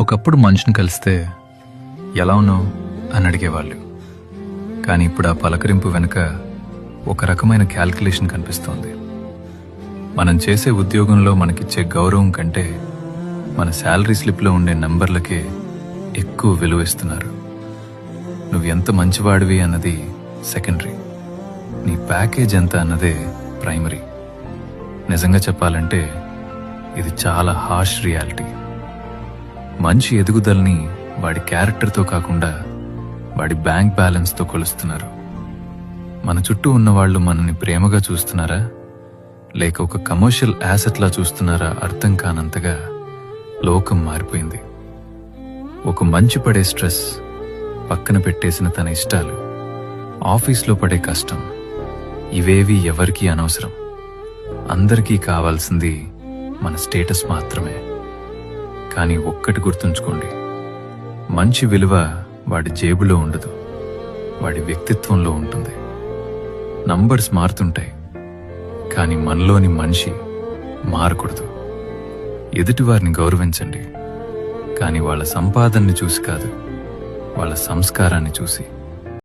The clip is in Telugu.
ఒకప్పుడు మనిషిని కలిస్తే ఎలా ఉన్నావు అని అడిగేవాళ్ళు. కానీ ఇప్పుడు ఆ పలకరింపు వెనుక ఒక రకమైన క్యాల్కులేషన్ కనిపిస్తోంది. మనం చేసే ఉద్యోగంలో మనకిచ్చే గౌరవం కంటే మన శాలరీ స్లిప్లో ఉండే నంబర్లకే ఎక్కువ విలువ ఇస్తున్నారు. నువ్వు ఎంత మంచివాడివి అన్నది సెకండరీ, నీ ప్యాకేజ్ ఎంత అన్నదే ప్రైమరీ. నిజంగా చెప్పాలంటే ఇది చాలా హార్ష్ రియాలిటీ. మనిషి ఎదుగుదలని వాడి క్యారెక్టర్తో కాకుండా వాడి బ్యాంక్ బ్యాలెన్స్తో కొలుస్తున్నారు. మన చుట్టూ ఉన్నవాళ్లు మనల్ని ప్రేమగా చూస్తున్నారా లేక ఒక కమర్షియల్ యాసెట్లా చూస్తున్నారా అర్థం కానంతగా లోకం మారిపోయింది. ఒక మంచి పడే స్ట్రెస్, పక్కన పెట్టేసిన తన ఇష్టాలు, ఆఫీస్లో పడే కష్టం, ఇవేవి ఎవరికీ అనవసరం. అందరికీ కావాల్సింది మన స్టేటస్ మాత్రమే. కానీ ఒక్కటి గుర్తుంచుకోండి, మంచి విలువ వాడి జేబులో ఉండదు, వాడి వ్యక్తిత్వంలో ఉంటుంది. నంబర్స్ మారుతుంటాయి, కానీ మనలోని మనిషి మారకూడదు. ఎదుటివారిని గౌరవించండి, కానీ వాళ్ళ సంపాదనని చూసి కాదు, వాళ్ళ సంస్కారాన్ని చూసి.